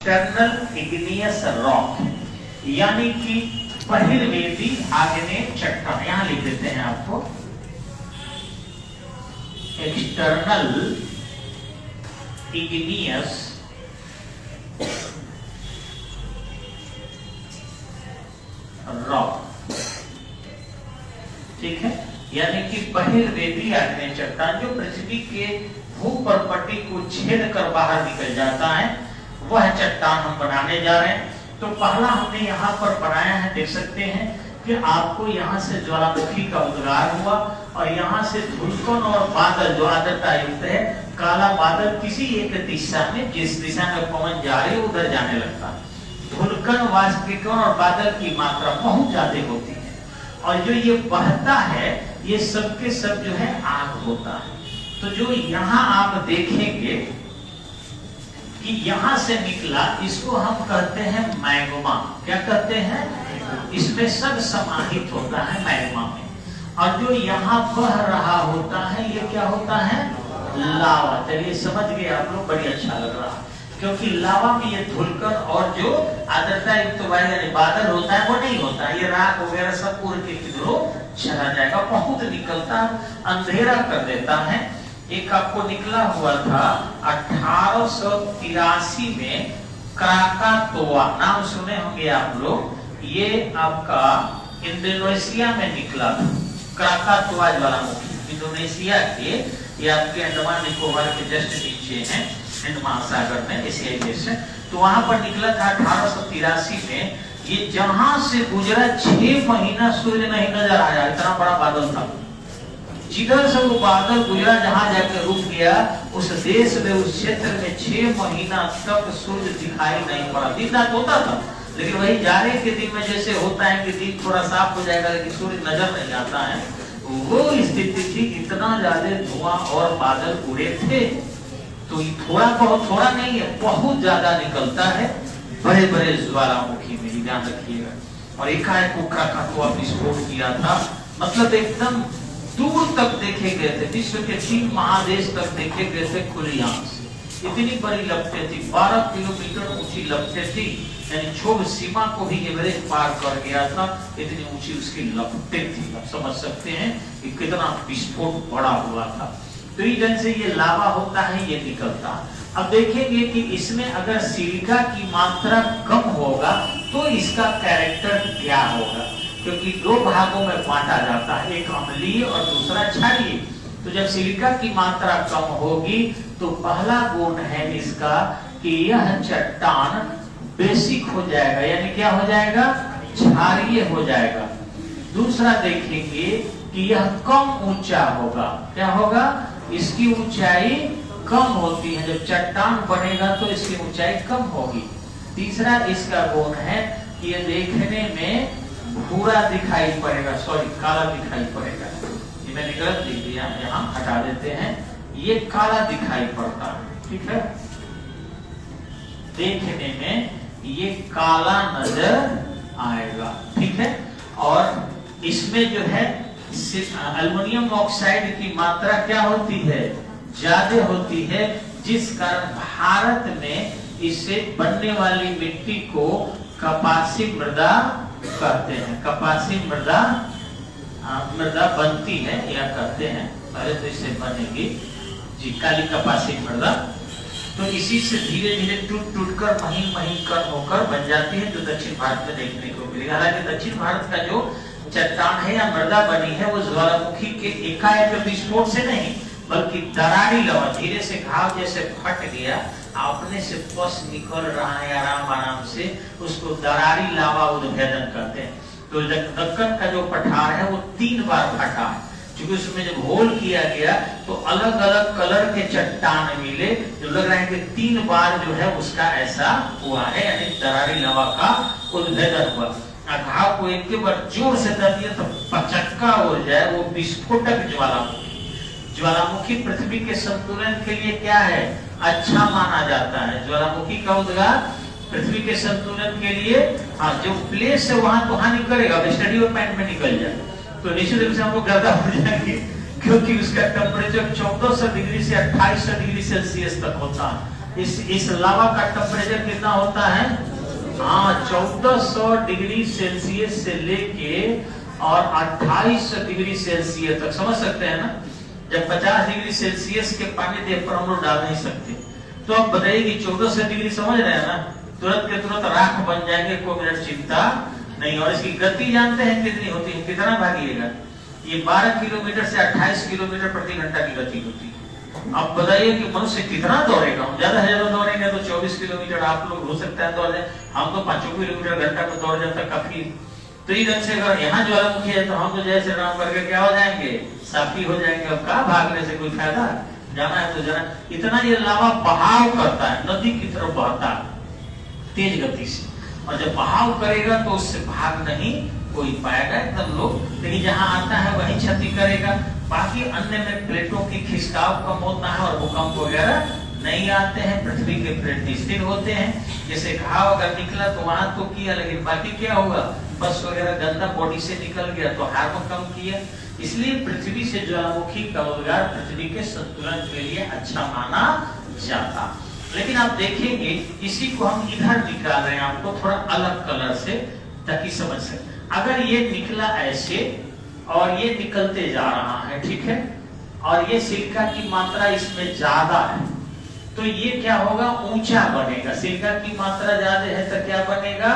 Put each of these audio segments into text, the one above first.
External igneous rock, यानी कि बहिर्वेदी आग्नेय चट्टान, यहां लिख देते हैं आपको एक्सटर्नल इग्नियस रॉक, ठीक है, यानी कि बहिर्वेदी आग्नेय चट्टान जो पृथ्वी के भूपर्पट्टी को छेद कर बाहर निकल जाता है, वह चट्टान हम बनाने जा रहे हैं। तो पहला हमने यहाँ पर बनाया है, देख सकते हैं कि आपको यहाँ से ज्वालामुखी का उद्गार हुआ और यहाँ से धूलकण और बादल जो आर्द्रता युक्त है, काला बादल किसी एक दिशा में, जिस दिशा में पवन जा रही है उधर जाने लगता है। धूलकण, वाष्पीकरण और बादल की मात्रा बहुत ज्यादा होती है और जो ये बहता है ये सब के सब जो है आग होता है। तो जो यहाँ आप देखेंगे कि यहां से निकला, इसको हम कहते हैं मैग्मा। क्या कहते हैं? इसमें सब समाहित होता है मैग्मा में। और जो यहाँ बह रहा होता है ये क्या होता है? लावा। चलिए समझ गए आप लोग, बड़ी अच्छा लग रहा, क्योंकि लावा में ये धूलकण और जो आर्द्रता युक्त वायु यानी बादल होता है वो नहीं होता, ये राख वगैरह सब उड़ के किधरों चला जाएगा, बहुत निकलता, अंधेरा कर देता है। एक आपको निकला हुआ था 1883 में क्राकातोआ, नाम सुने होंगे आप लोग, ये आपका इंडोनेशिया में निकला था। क्राकातोआ ज्वालामुखी इंडोनेशिया के, ये आपके अंडमान निकोबार के जस्ट नीचे है, हिंद महासागर में, एशियाई देश है। तो वहां पर निकला था 1883 में। ये जहां से गुजरा 6 महीना सूर्य नहीं नजर आया, इतना बड़ा बादल था। जिधर से वो बादल गुजरा, जहां जाकर रुक गया, उस देश में, उस क्षेत्र में 6 महीना तक सूर्य दिखाई नहीं पड़ा। दिन रात होता था, लेकिन वही जाड़े के दिन में जैसे होता है कि दिन थोड़ा साफ हो जाएगा लेकिन सूर्य नजर नहीं आता है, वो स्थिति थी। इतना ज्यादा धुआं और बादल उड़े थे। तो थोड़ा बहुत, थोड़ा नहीं है, बहुत ज्यादा निकलता है बड़े बड़े ज्वालामुखी में, ध्यान रखिएगा। और एकाएक क्राकातोआ विस्फोट किया था, मतलब एकदम दूर तक देखे गए थे, विश्व के 3 महादेश तक देखे गए थे खुली आंख से। इतनी बड़ी लपटें थी, 12 किलोमीटर ऊंची लपटें थी, यानी क्षोभ सीमा को भी एवरेज पार कर गया था, इतनी ऊंची उसकी लपटें थी। आप समझ सकते हैं कि कितना विस्फोट बड़ा हुआ था। तो इधर से ये लावा होता है, ये निकलता। अब देखेंगे कि इसमें अगर सिलिका की मात्रा कम होगा तो इसका कैरेक्टर क्या होगा, क्योंकि 2 भागों में बांटा जाता है, एक अम्लीय और दूसरा क्षारीय। तो जब सिलिका की मात्रा कम होगी तो पहला गुण है इसका कि यह चट्टान बेसिक हो जाएगा, यानी क्या हो जाएगा? क्षारीय हो जाएगा। दूसरा देखेंगे कि यह कम ऊंचा होगा। क्या होगा? इसकी ऊंचाई कम होती है, जब चट्टान बनेगा तो इसकी ऊंचाई कम होगी। तीसरा इसका गुण है कि यह देखने में भूरा दिखाई पड़ेगा, सॉरी काला दिखाई पड़ेगा। ये मैंने गलत लिख दिया, यहाँ हटा देते हैं, ये काला दिखाई पड़ता है, ठीक है, देखने में ये काला नजर आएगा, ठीक है। और इसमें जो है एल्युमिनियम ऑक्साइड की मात्रा क्या होती है? ज्यादा होती है, जिस कारण भारत में इससे बनने वाली मिट्टी को कपासी मृदा कहते हैं। कपासी मृदा मृदा बनती है या कहते हैं, पहले तो इससे बनेगी जी काली कपासी मृदा। तो इसी से धीरे धीरे टूट टूट कर महीन महीन कण होकर बन जाती है, जो दक्षिण भारत में देखने को मिलेगा। हालांकि दक्षिण भारत का जो चट्टान है या मृदा बनी है वो ज्वालामुखी के एकाएक विस्फोट से नहीं, बल्कि दरारी लवा, धीरे से घाव जैसे फट गया, अपने से पस निकल रहा है आराम आराम से, उसको दरारी लावा उद्भेदन करते हैं। तो दक्कन का जो पठार है वो 3 बार फटा है, क्योंकि उसमें जब होल किया गया तो अलग अलग कलर के चट्टान मिले, जो लग रहा है कि 3 बार जो है उसका ऐसा हुआ है, यानी दरारी लावा का उद्भेदन हुआ। घाव को एक बार जोर से दर दिया तो पचक्का हो जाए, वो विस्फोटक ज्वालामुखी। ज्वालामुखी पृथ्वी के संतुलन के लिए क्या है? अच्छा माना जाता है। ज्वालामुखी का उद्गार पृथ्वी के संतुलन के लिए, हाँ, जो प्लेस है वहां तो हानि करेगा, स्टडी पॉइंट में निकल जाए तो निश्चित रूप से हम लोग गर्दा हो जाएंगे, क्योंकि उसका टेम्परेचर 1400 डिग्री से 2800 डिग्री सेल्सियस तक होता है। इस लावा का टेम्परेचर कितना होता है? हाँ, 1400 डिग्री सेल्सियस से लेके और 2800 डिग्री सेल्सियस तक, समझ सकते हैं ना। जब 50 डिग्री सेल्सियस के पानी दे पर हम लोग डाल नहीं सकते, तो अब बताइए कि 1400 डिग्री, समझ रहे हैं ना, तुरंत के तुरंत राख बन जाएंगे, कोई मिनट चिंता नहीं। और इसकी गति जानते हैं कितनी होती है? कितना भागिएगा? ये 12 किलोमीटर से 28 किलोमीटर प्रति घंटा की गति होती है। अब बताइए कि मनुष्य कितना दौड़ेगा? ज्यादा से ज्यादा दौड़ेंगे तो 24 किलोमीटर आप लोग हो सकता है दौड़ जाए, हम तो 5 किलोमीटर घंटा में दौड़ जाता काफी। तो इस ढंग से अगर यहाँ ज्वालामुखी है तो हम तो जय श्री राम करके क्या हो जाएंगे? साफी हो जाएंगे। अब कहाँ भागने से कोई फायदा? जाना है तो जाना। इतना ये लावा बहाव करता है, नदी की तरफ बहता है तेज गति से, और जब बहाव करेगा तो उससे भाग नहीं कोई पाएगा एकदम लोग, लेकिन जहाँ आता है वही क्षति करेगा। बाकी अन्य में प्लेटों की खिसकाव कम होता है और भूकंप वगैरह नहीं आते हैं। पृथ्वी के प्लेट स्थिर होते हैं। जैसे घाव अगर निकला तो वहां तो किया, लेकिन बाकी क्या होगा? बस वगैरह गंदा बॉडी से निकल गया तो हार्मोन कम किया। इसलिए पृथ्वी से ज्वालामुखी का उद्गार पृथ्वी के संतुलन के लिए अच्छा माना जाता। लेकिन आप देखेंगे इसी को हम इधर निकाल रहे हैं आपको थोड़ा अलग कलर से, ताकि समझ सके। अगर ये निकला ऐसे और ये निकलते जा रहा है, ठीक है, और ये सिलिका की मात्रा इसमें ज्यादा है, तो ये क्या होगा? ऊंचा बनेगा। सिलिका की मात्रा ज्यादा है तो क्या बनेगा?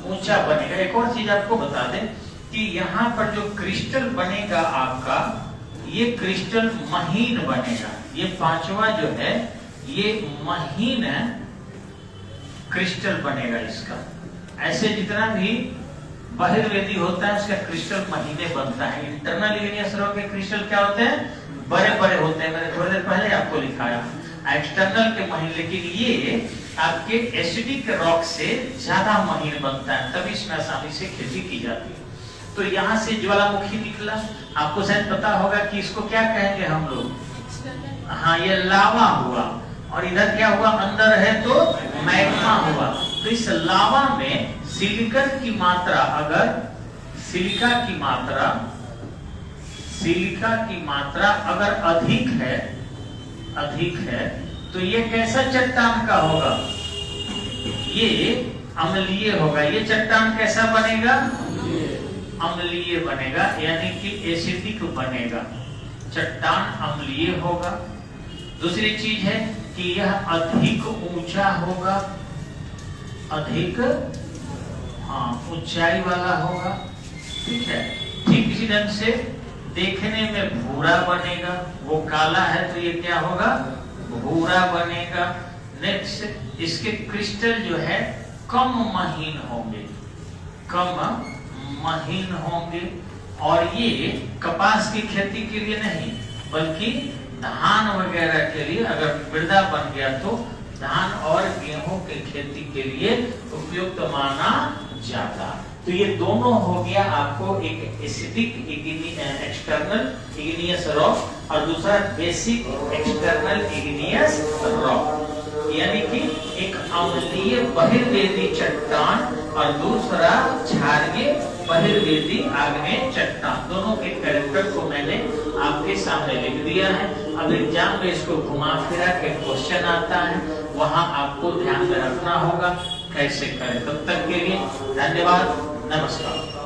ऊंचा बनेगा। एक और चीज आपको बता दें कि यहाँ पर जो क्रिस्टल बनेगा आपका, ये क्रिस्टल महीन बनेगा। ये पांचवा जो है ये महीन क्रिस्टल बनेगा इसका। ऐसे जितना भी बहिर्वेदी होता है उसका क्रिस्टल महीने बनता है। इंटरनल इग्नियस रॉक के क्रिस्टल क्या होते हैं? बड़े बड़े होते हैं। मैंने थोड़ी देर पहले आपको लिखाया एक्सटर्नल के महीन, लेकिन ये आपके एसिडिक रॉक से ज्यादा महीन बनता है, तभी इसमें आसानी से खेती की जाती है। तो यहाँ से ज्वालामुखी निकला, आपको शायद पता होगा कि इसको क्या कहेंगे हम लोग? हाँ, ये लावा हुआ। और इधर क्या हुआ? अंदर है तो मैग्मा हुआ। तो इस लावा में सिलिकन की मात्रा, अगर सिलिका की मात्रा अगर अधिक है तो ये कैसा चट्टान का होगा? ये अम्लीय होगा। ये चट्टान कैसा बनेगा? अम्लीय बनेगा, यानी कि एसिडिक बनेगा। चट्टान अम्लीय होगा। दूसरी चीज है कि यह अधिक ऊंचा होगा, अधिक ऊंचाई वाला होगा, ठीक है। ठीक इसी ढंग से देखने में भूरा बनेगा। वो काला है तो ये क्या होगा? भूरा बनेगा। नेक्स्ट, इसके क्रिस्टल जो है कम महीन होंगे, और ये कपास की खेती के लिए नहीं बल्कि धान वगैरह के लिए, अगर मृदा बन गया तो धान और गेहूं के खेती के लिए उपयुक्त माना जाता। तो ये दोनों हो गया आपको, एक एसिडिक एक्सटर्नल इग्नियस रॉक और दूसरा बेसिक एक्सटर्नल इग्नियस रॉक, यानी कि एक अम्लीय बहिर्वेदी चट्टान और दूसरा क्षारीय बहिर्वेदी आग्नेय चट्टान। दोनों के कैरेक्टर को मैंने आपके सामने लिख दिया है। अब एग्जाम में इसको घुमा फिरा के क्वेश्चन आता है, वहां आपको ध्यान में रखना होगा कैसे करें। तब तक के लिए धन्यवाद, नमस्कार।